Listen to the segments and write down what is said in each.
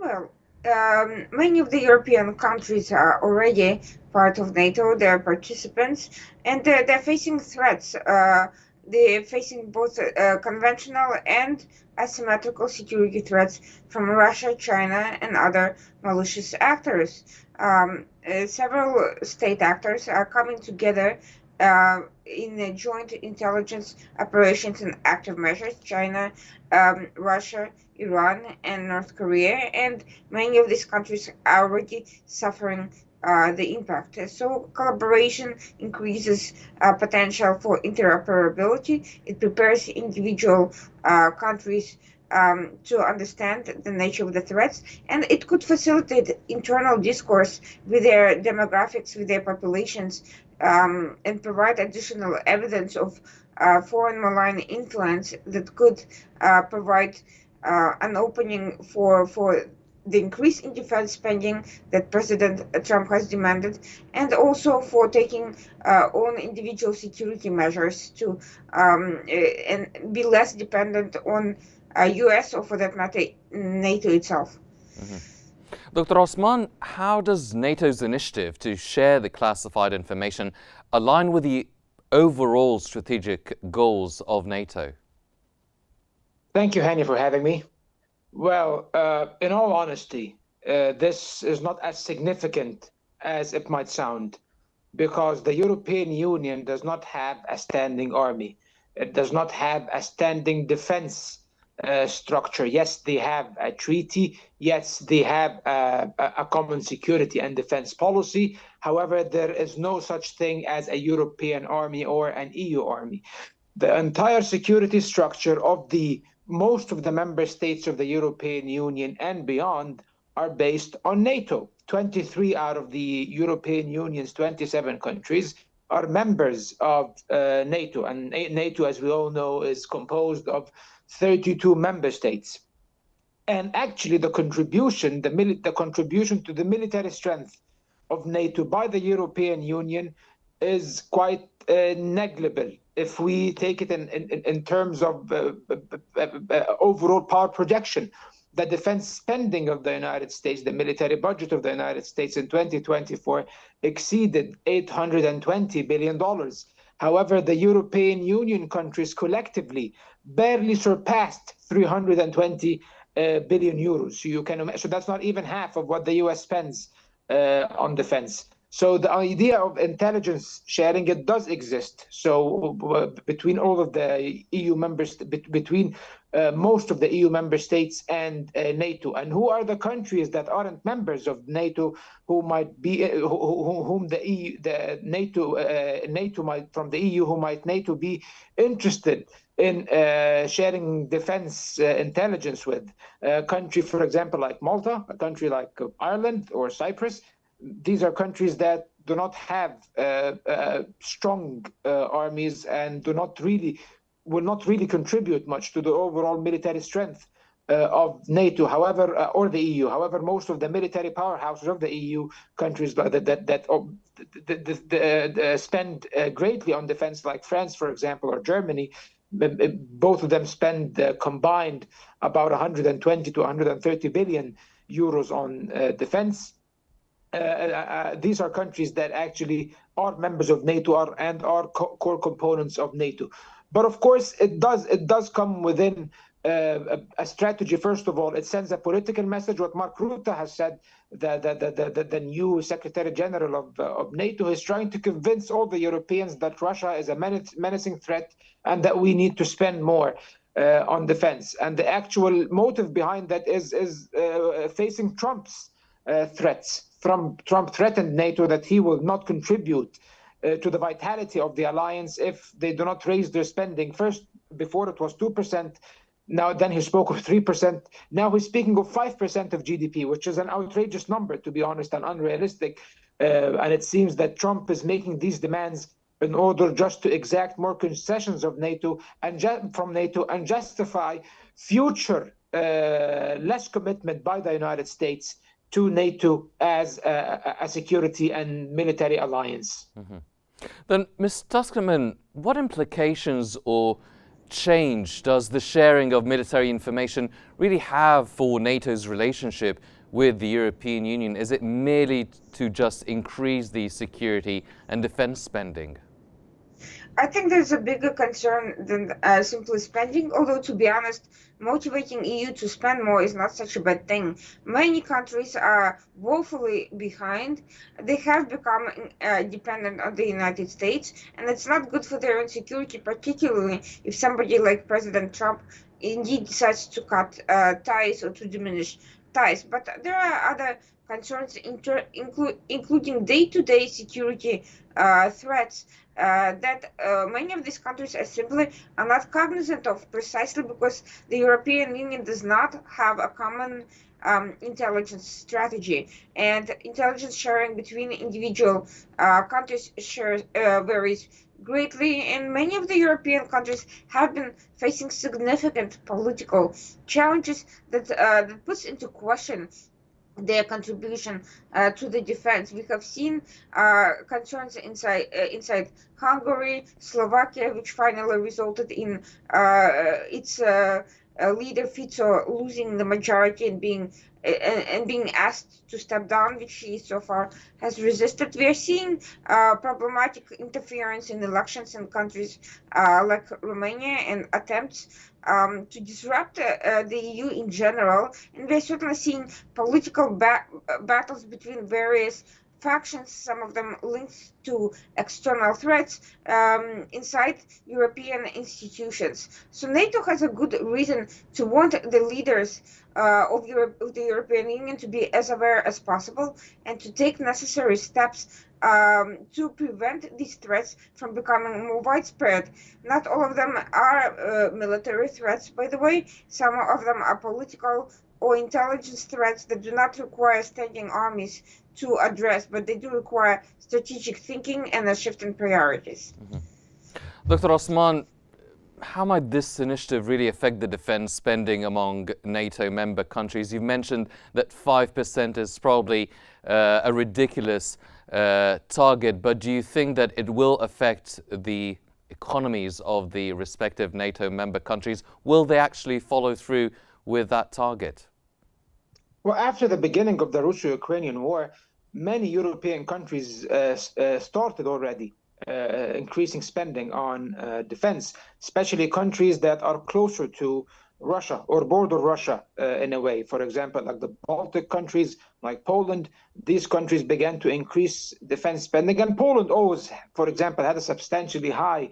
Well, many of the European countries are already part of NATO, they're participants, and they're facing threats. They're facing both conventional and asymmetrical security threats from Russia, China, and other malicious actors. Several state actors are coming together in joint intelligence operations and active measures. China, Russia, Iran, and North Korea, and many of these countries are already suffering the impact. So collaboration increases potential for interoperability. It prepares individual countries to understand the nature of the threats, and it could facilitate internal discourse with their demographics, with their populations, and provide additional evidence of foreign malign influence that could provide an opening for the increase in defense spending that President Trump has demanded, and also for taking on individual security measures to and be less dependent on U.S. or, for that matter, NATO itself. Dr. Osman, how does NATO's initiative to share the classified information align with the overall strategic goals of NATO? Thank you, Hani, for having me. Well, in all honesty, this is not as significant as it might sound, because the European Union does not have a standing army. It does not have a standing defense structure. Yes, they have a treaty. Yes, they have a common security and defense policy. However, there is no such thing as a European army or an EU army. The entire security structure of most of the member states of the European Union and beyond are based on NATO. 23 out of the European Union's 27 countries are members of NATO, and NATO, as we all know, is composed of 32 member states. And actually, the contribution to the military strength of NATO by the European Union is quite negligible if we take it in terms of overall power projection. The defense spending of the United States, the military budget of the United States in 2024 exceeded $820 billion. However, the European Union countries collectively barely surpassed 320 billion euros. So you can imagine, so that's not even half of what the US spends on defense. So the idea of intelligence sharing, it does exist. So between all of the EU members, between most of the EU member states and NATO, and who are the countries that aren't members of NATO, who might be, whom the EU, the NATO might, from the EU, who might NATO be interested in sharing defense intelligence with. A country, for example, like Malta, a country like Ireland or Cyprus. These are countries that do not have strong armies and will not really contribute much to the overall military strength of NATO, however, or the EU. However, most of the military powerhouses of the EU countries that spend greatly on defense, like France, for example, or Germany, both of them spend combined about 120 to 130 billion euros on defense. These are countries that actually are members of NATO and are core components of NATO. But of course, it does come within a strategy. First of all, it sends a political message. What Mark Rutte has said, the new Secretary General of NATO, is trying to convince all the Europeans that Russia is a menacing threat and that we need to spend more on defense. And the actual motive behind that is facing Trump's threats. Trump threatened NATO that he will not contribute to the vitality of the alliance if they do not raise their spending. First, before it was 2%. Then he spoke of 3%. Now he's speaking of 5% of GDP, which is an outrageous number, to be honest, and unrealistic. And it seems that Trump is making these demands in order just to exact more concessions of NATO from NATO and justify future less commitment by the United States to NATO as a security and military alliance. Then, Ms. Tuskman, what implications or change does the sharing of military information really have for NATO's relationship with the European Union? Is it merely to just increase the security and defense spending? I think there's a bigger concern than simply spending, although to be honest, motivating EU to spend more is not such a bad thing. Many countries are woefully behind. They have become dependent on the United States, and it's not good for their own security, particularly if somebody like President Trump indeed decides to cut ties or to diminish ties. But there are other concerns, including day-to-day security threats that many of these countries are not cognizant of, precisely because the European Union does not have a common intelligence strategy, and intelligence sharing between individual countries varies greatly, and many of the European countries have been facing significant political challenges that puts into question their contribution to the defense. We have seen concerns inside Hungary, Slovakia, which finally resulted in its leader Fico losing the majority and being asked to step down, which he so far has resisted. We are seeing problematic interference in elections in countries like Romania and attempts to disrupt the EU in general. And we're certainly seeing political battles between various factions, some of them linked to external threats inside European institutions. So NATO has a good reason to want the leaders of the European Union to be as aware as possible and to take necessary steps to prevent these threats from becoming more widespread. Not all of them are military threats, by the way. Some of them are political or intelligence threats that do not require standing armies to address, but they do require strategic thinking and a shift in priorities. Dr. Osman, how might this initiative really affect the defense spending among NATO member countries? You've mentioned that 5% is probably a ridiculous target, but do you think that it will affect the economies of the respective NATO member countries? Will they actually follow through with that target? Well, after the beginning of the Russo-Ukrainian war, many European countries started already increasing spending on defense, especially countries that are closer to Russia or border Russia in a way. For example, like the Baltic countries, like Poland, these countries began to increase defense spending. And Poland always, for example, had a substantially high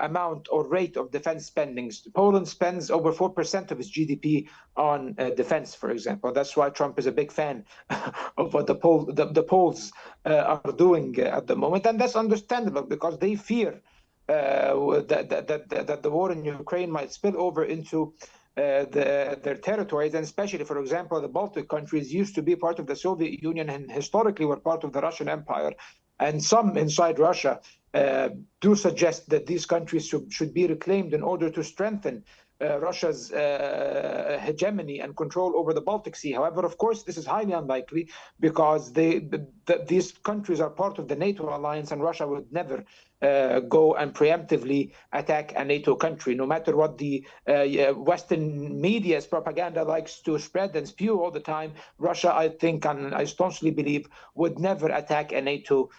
amount or rate of defense spending. Poland spends over 4% of its GDP on defense, for example. That's why Trump is a big fan of what the Poles are doing at the moment. And that's understandable because they fear that the war in Ukraine might spill over into their territories, and especially, for example, the Baltic countries used to be part of the Soviet Union and historically were part of the Russian Empire. And some inside Russia do suggest that these countries should be reclaimed in order to strengthen Russia's hegemony and control over the Baltic Sea. However, of course, this is highly unlikely because these countries are part of the NATO alliance, and Russia would never go and preemptively attack a NATO country, no matter what the Western media's propaganda likes to spread and spew all the time. Russia, I think, and I staunchly believe, would never attack a NATO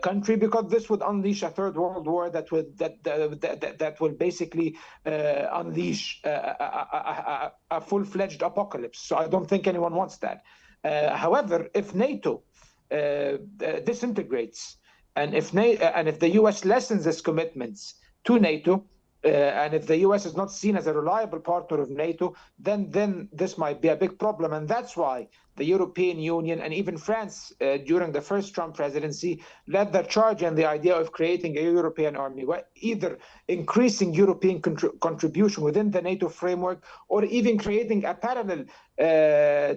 country, because this would unleash a third world war that will basically unleash a full-fledged apocalypse. So I don't think anyone wants that. However, if NATO disintegrates, and if the US lessens its commitments to NATO, and if the US is not seen as a reliable partner of NATO, then this might be a big problem. And that's why the European Union and even France during the first Trump presidency led the charge in the idea of creating a European army, where either increasing European contribution within the NATO framework or even creating a parallel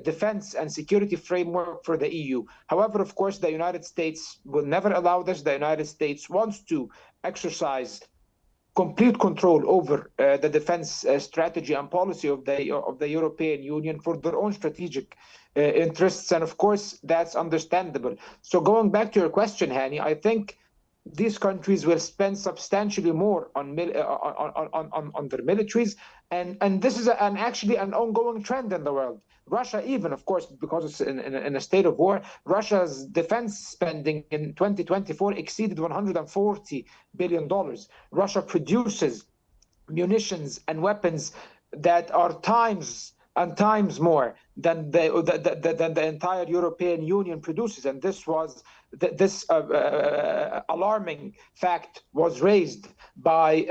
defense and security framework for the EU. However, of course, the United States will never allow this. The United States wants to exercise complete control over the defense strategy and policy of the European Union for their own strategic interests, and of course that's understandable. So going back to your question, Hani, I think these countries will spend substantially more on their militaries, and this is actually an ongoing trend in the world. Russia, even of course, because it's in a state of war, Russia's defense spending in 2024 exceeded $140 billion. Russia produces munitions and weapons that are times and times more than the entire European Union produces. And this alarming fact was raised by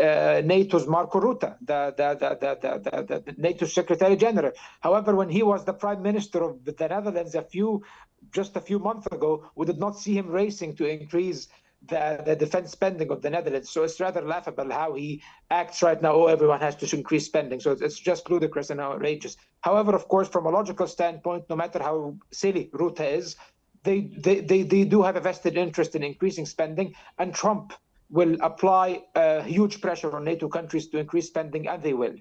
NATO's Marco Rutte, the NATO Secretary General. However, when he was the Prime Minister of the Netherlands just a few months ago, we did not see him racing to increase the defense spending of the Netherlands. So it's rather laughable how he acts right now. Oh, everyone has to increase spending. So it's just ludicrous and outrageous. However, of course, from a logical standpoint, no matter how silly Rutte is, they do have a vested interest in increasing spending, and Trump will apply huge pressure on NATO countries to increase spending, and they will.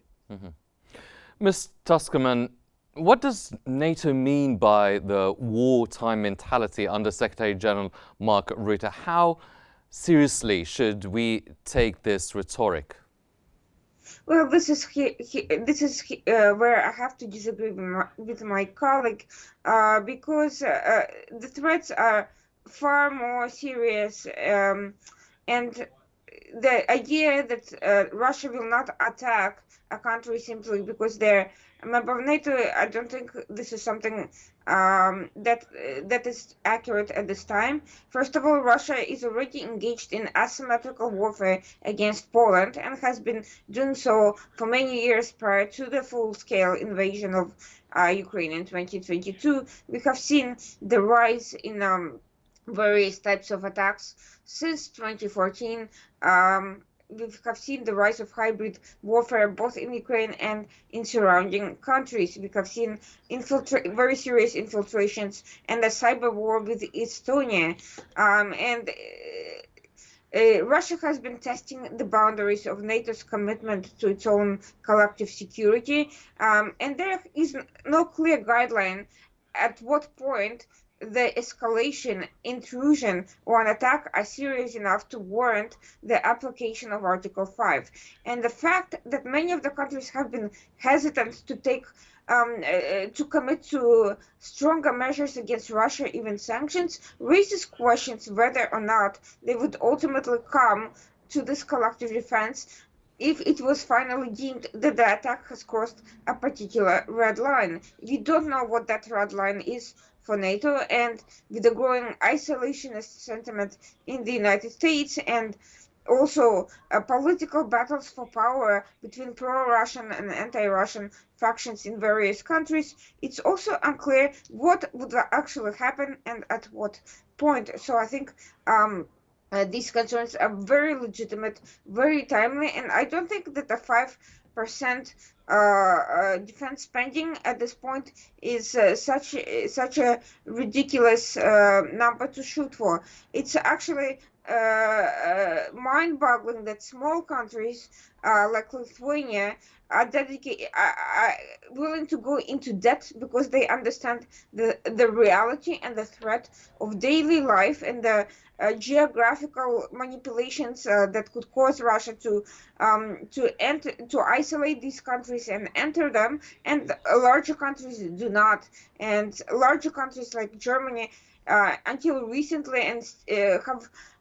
Ms. Tuskerman, what does NATO mean by the wartime mentality under Secretary General Mark Rutte? How seriously should we take this rhetoric? Well, this is where I have to disagree with my colleague, because the threats are far more serious, and the idea that Russia will not attack a country simply because they're a member of NATO, I don't think this is something that is accurate at this time. First of all, Russia is already engaged in asymmetrical warfare against Poland and has been doing so for many years prior to the full-scale invasion of Ukraine in 2022. We have seen the rise in various types of attacks since 2014. We have seen the rise of hybrid warfare both in Ukraine and in surrounding countries. We have seen very serious infiltrations and a cyber war with Estonia. Russia has been testing the boundaries of NATO's commitment to its own collective security, and there is no clear guideline at what point the escalation, intrusion, or an attack are serious enough to warrant the application of Article 5. And the fact that many of the countries have been hesitant to commit to stronger measures against Russia, even sanctions, raises questions whether or not they would ultimately come to this collective defense if it was finally deemed that the attack has crossed a particular red line. We don't know what that red line is for NATO, and with the growing isolationist sentiment in the United States and also political battles for power between pro-Russian and anti-Russian factions in various countries, it's also unclear what would actually happen and at what point. So I think these concerns are very legitimate, very timely, and I don't think that the 5% defense spending at this point is such a ridiculous number to shoot for. It's actually mind-boggling that small countries like Lithuania are willing to go into debt because they understand the reality and the threat of daily life and the geographical manipulations that could cause Russia to isolate these countries and enter them, and larger countries do not. And larger countries like Germany, until recently, and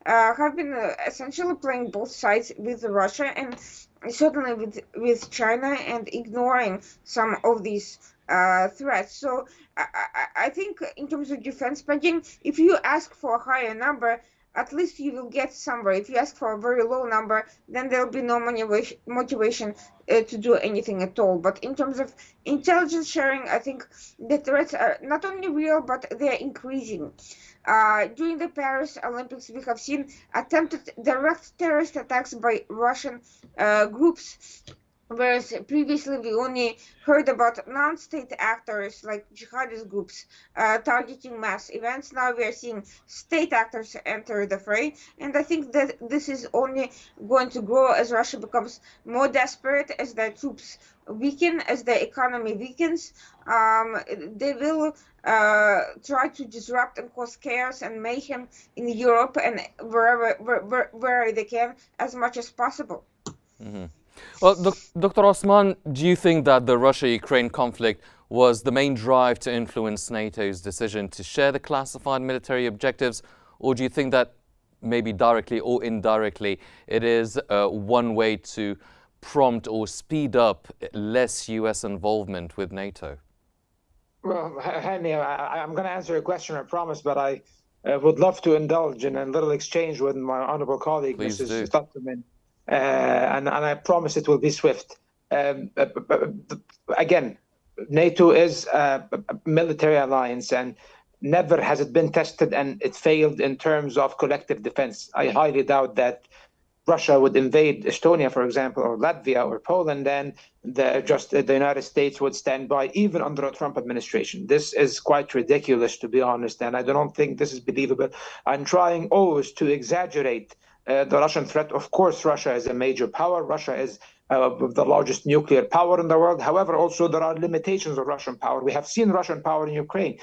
have been essentially playing both sides with Russia and certainly with China, and ignoring some of these threats. So I think in terms of defense spending, if you ask for a higher number, at least you will get somewhere. If you ask for a very low number, then there'll be no motivation to do anything at all. But in terms of intelligence sharing, I think the threats are not only real, but they're increasing. During the Paris Olympics, we have seen attempted direct terrorist attacks by Russian groups Whereas previously we only heard about non-state actors like jihadist groups targeting mass events. Now we are seeing state actors enter the fray, and I think that this is only going to grow as Russia becomes more desperate, as their troops weaken, as the economy weakens. They will try to disrupt and cause chaos and mayhem in Europe and where they can as much as possible. Well, Dr. Osman, do you think that the Russia-Ukraine conflict was the main drive to influence NATO's decision to share the classified military objectives, or do you think that maybe directly or indirectly it is one way to prompt or speed up less US involvement with NATO? Well, Hani, I'm going to answer your question, I promise, but I would love to indulge in a little exchange with my honorable colleague, Please do. Mrs. Tuchman, and I promise it will be swift. Again, NATO is a military alliance, and never has it been tested and it failed in terms of collective defense. I highly doubt that Russia would invade Estonia, for example, or Latvia or Poland, then the United States would stand by, even under a Trump administration. This is quite ridiculous, to be honest, and I don't think this is believable. I'm trying always to exaggerate the Russian threat. Of course, Russia is a major power. Russia is the largest nuclear power in the world. However, also there are limitations of Russian power. We have seen Russian power in Ukraine.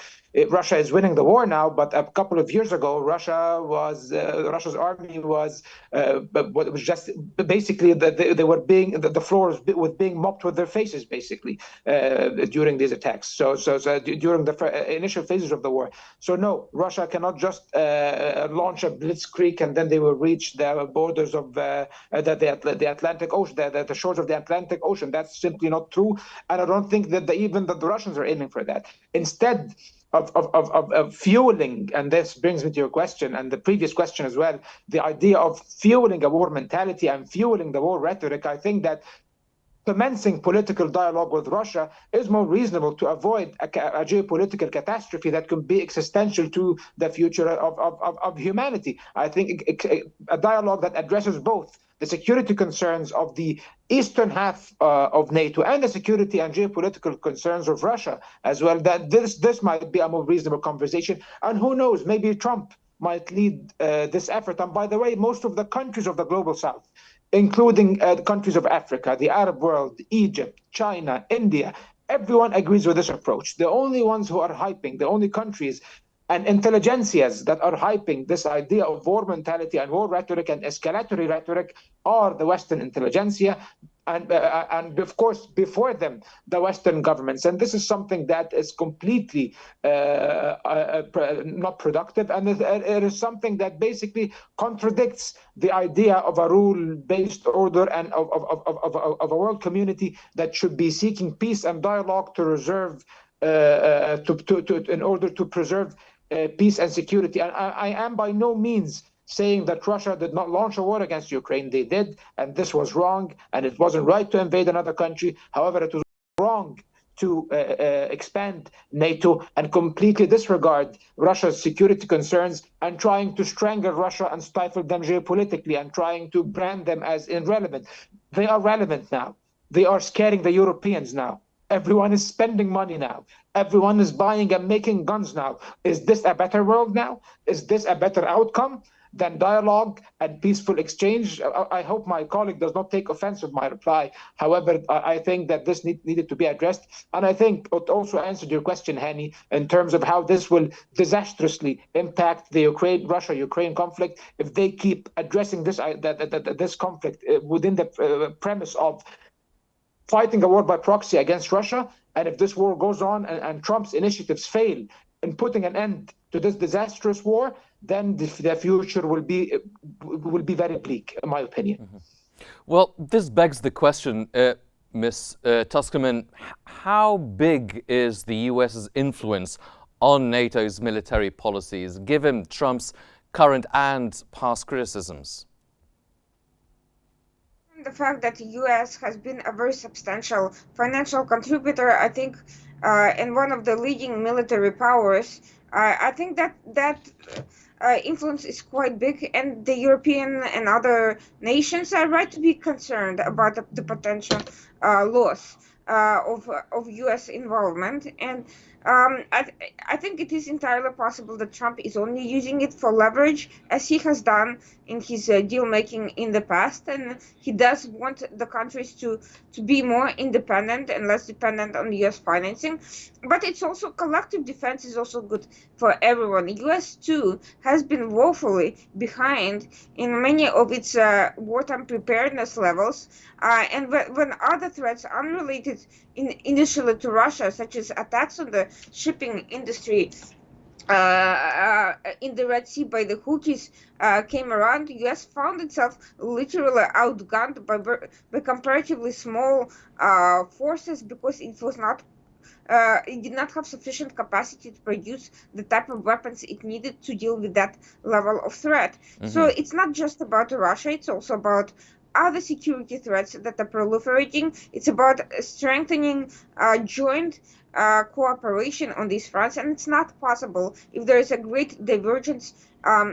Russia is winning the war now, but a couple of years ago, Russia's army was just basically they were being the floor was being mopped with their faces basically during these attacks. So during the initial phases of the war. So no, Russia cannot just launch a blitzkrieg and then they will reach the borders of the Atlantic Ocean, the shores of the Atlantic Ocean. That's simply not true, and I don't think that even the Russians are aiming for that. Instead of fueling, and this brings me to your question and the previous question as well, the idea of fueling a war mentality and fueling the war rhetoric, I think that commencing political dialogue with Russia is more reasonable to avoid a geopolitical catastrophe that could be existential to the future of humanity. I think a dialogue that addresses both the security concerns of the eastern half of NATO and the security and geopolitical concerns of Russia as well, that this might be a more reasonable conversation. And who knows, maybe Trump might lead this effort. And by the way, most of the countries of the global south, including countries of Africa, the Arab world, Egypt, China, India, everyone agrees with this approach. The only ones who are hyping, the only countries and intelligentsias that are hyping this idea of war mentality and war rhetoric and escalatory rhetoric are the Western intelligentsia, and of course before them the Western governments. And this is something that is completely not productive, and it is something that basically contradicts the idea of a rule-based order and of a world community that should be seeking peace and dialogue to reserve in order to preserve peace and security. And I am by no means saying that Russia did not launch a war against Ukraine. They did, and this was wrong, and it wasn't right to invade another country. However, it was wrong to expand NATO and completely disregard Russia's security concerns and trying to strangle Russia and stifle them geopolitically and trying to brand them as irrelevant. They are relevant now. They are scaring the Europeans now. Everyone is spending money now. Everyone is buying and making guns now. Is this a better world now? Is this a better outcome than dialogue and peaceful exchange? I hope my colleague does not take offense with my reply. However, I think that this needed to be addressed. And I think it also answered your question, Hani, in terms of how this will disastrously impact the Russia-Ukraine conflict if they keep addressing this conflict within the premise of fighting a war by proxy against Russia. And if this war goes on and Trump's initiatives fail in putting an end to this disastrous war, then the future will be very bleak, in my opinion. Mm-hmm. Well, this begs the question, Ms. Tuchman, how big is the US's influence on NATO's military policies, given Trump's current and past criticisms? The fact that the US has been a very substantial financial contributor, I think, and one of the leading military powers, I think that influence is quite big, and the European and other nations are right to be concerned about the potential loss of U.S. involvement. And I think it is entirely possible that Trump is only using it for leverage, as he has done in his deal making in the past, and he does want the countries to be more independent and less dependent on U.S. financing. But it's also collective defense is also good for everyone. The U.S. too has been woefully behind in many of its wartime preparedness levels, and when other threats unrelated initially to Russia, such as attacks on the shipping industry in the Red Sea by the Houthis came around, the U.S. found itself literally outgunned by comparatively small forces, because it did not have sufficient capacity to produce the type of weapons it needed to deal with that level of threat. So it's not just about Russia, it's also about other security threats that are proliferating. It's about strengthening joint cooperation on these fronts, and it's not possible if there is a great divergence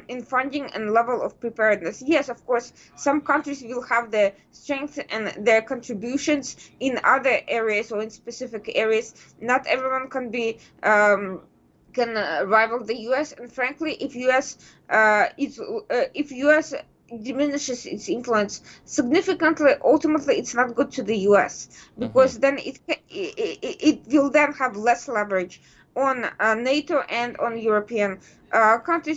in funding and level of preparedness. Yes, of course, some countries will have the strength and their contributions in other areas or in specific areas. Not everyone can be can rival the U.S. And frankly, if U.S. diminishes its influence significantly, ultimately it's not good to the U.S. because then it will then have less leverage on NATO and on European countries.